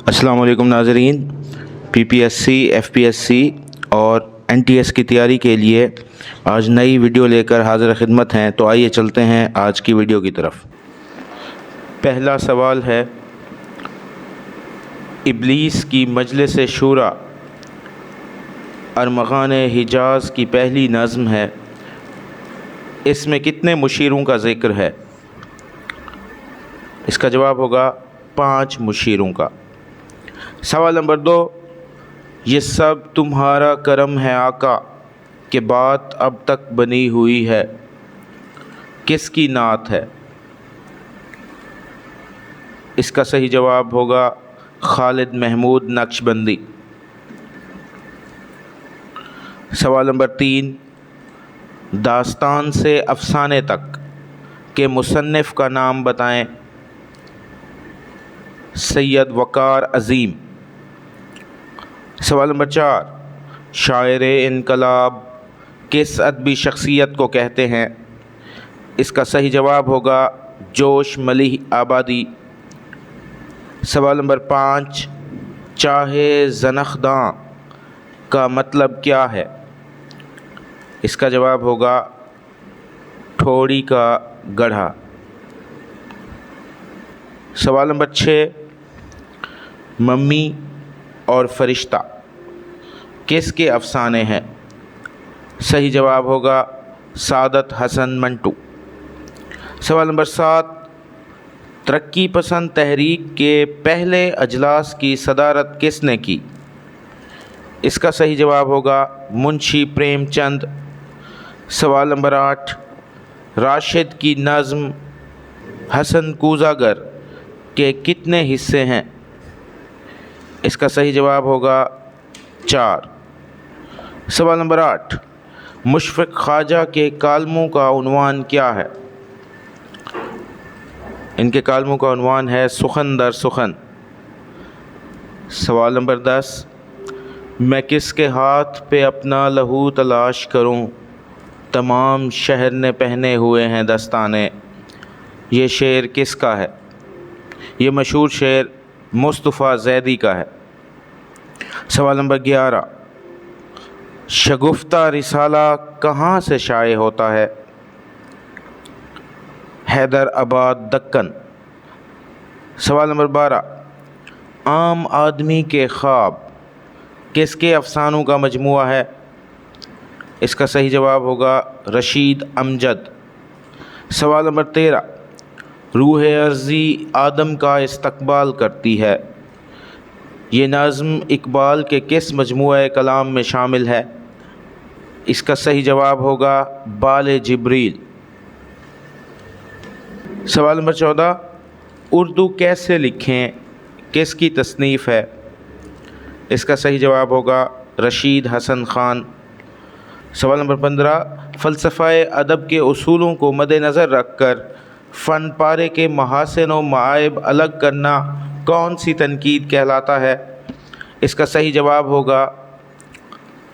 السلام علیکم ناظرین، P P S C, F P S C اور این ٹی ایس کی تیاری کے لیے آج نئی ویڈیو لے کر حاضر خدمت ہیں۔ تو آئیے چلتے ہیں آج کی ویڈیو کی طرف۔ پہلا سوال ہے، ابلیس کی مجلس شورا ارمغان حجاز کی پہلی نظم ہے، اس میں کتنے مشیروں کا ذکر ہے؟ اس کا جواب ہوگا 5 مشیروں کا۔ سوال نمبر 2، یہ سب تمہارا کرم ہے آقا کہ بات اب تک بنی ہوئی ہے، کس کی نعت ہے؟ اس کا صحیح جواب ہوگا خالد محمود نقشبندی۔ سوال نمبر 3، داستان سے افسانے تک کے مصنف کا نام بتائیں۔ سید وقار عظیم۔ سوال نمبر 4، شاعر انقلاب کس ادبی شخصیت کو کہتے ہیں؟ اس کا صحیح جواب ہوگا جوش ملیح آبادی۔ سوال نمبر 5، چاہے زنخداں کا مطلب کیا ہے؟ اس کا جواب ہوگا ٹھوڑی کا گڑھا۔ سوال نمبر 6، ممی اور فرشتہ کس کے افسانے ہیں؟ صحیح جواب ہوگا سعادت حسن منٹو۔ سوال نمبر 7، ترقی پسند تحریک کے پہلے اجلاس کی صدارت کس نے کی؟ اس کا صحیح جواب ہوگا منشی پریم چند۔ سوال نمبر 8، راشد کی نظم حسن کوزاگر کے کتنے حصے ہیں؟ اس کا صحیح جواب ہوگا 4۔ سوال نمبر 8، مشفق خواجہ کے کالموں کا عنوان کیا ہے؟ ان کے کالموں کا عنوان ہے سخن در سخن۔ سوال نمبر 10، میں کس کے ہاتھ پہ اپنا لہو تلاش کروں، تمام شہر نے پہنے ہوئے ہیں دستانے، یہ شعر کس کا ہے؟ یہ مشہور شعر مصطفیٰ زیدی کا ہے۔ سوال نمبر 11، شگفتہ رسالہ کہاں سے شائع ہوتا ہے؟ حیدر آباد دکن۔ سوال نمبر 12، عام آدمی کے خواب کس کے افسانوں کا مجموعہ ہے؟ اس کا صحیح جواب ہوگا رشید امجد۔ سوال نمبر 13، روح ارضی آدم کا استقبال کرتی ہے، یہ نظم اقبال کے کس مجموعہ کلام میں شامل ہے؟ اس کا صحیح جواب ہوگا بال جبریل۔ سوال نمبر 14، اردو کیسے لکھیں کس کی تصنیف ہے؟ اس کا صحیح جواب ہوگا رشید حسن خان۔ سوال نمبر 15، فلسفہ ادب کے اصولوں کو مد نظر رکھ کر فن پارے کے محاسن و معائب الگ کرنا کون سی تنقید کہلاتا ہے؟ اس کا صحیح جواب ہوگا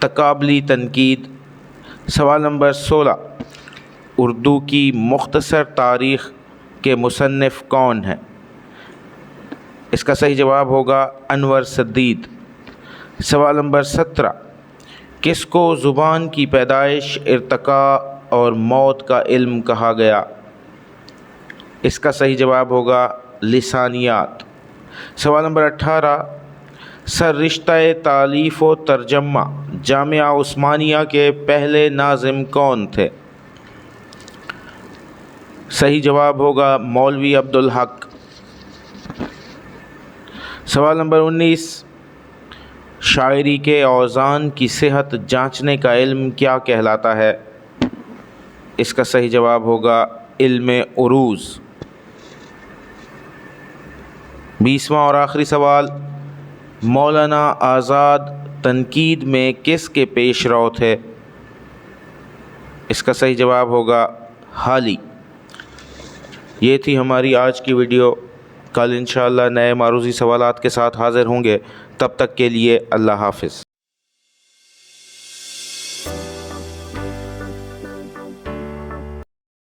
تقابلی تنقید۔ سوال نمبر 16، اردو کی مختصر تاریخ کے مصنف کون ہیں؟ اس کا صحیح جواب ہوگا انور سدید۔ سوال نمبر 17، کس کو زبان کی پیدائش، ارتقاء اور موت کا علم کہا گیا؟ اس کا صحیح جواب ہوگا لسانیات۔ سوال نمبر 18، سر رشتہ تالیف و ترجمہ جامعہ عثمانیہ کے پہلے ناظم کون تھے؟ صحیح جواب ہوگا مولوی عبدالحق۔ سوال نمبر 19، شاعری کے اوزان کی صحت جانچنے کا علم کیا کہلاتا ہے؟ اس کا صحیح جواب ہوگا علم عروض۔ 20واں اور آخری سوال، مولانا آزاد تنقید میں کس کے پیش رو تھے؟ اس کا صحیح جواب ہوگا حالی۔ یہ تھی ہماری آج کی ویڈیو۔ کل انشاءاللہ نئے معروضی سوالات کے ساتھ حاضر ہوں گے، تب تک کے لیے اللہ حافظ۔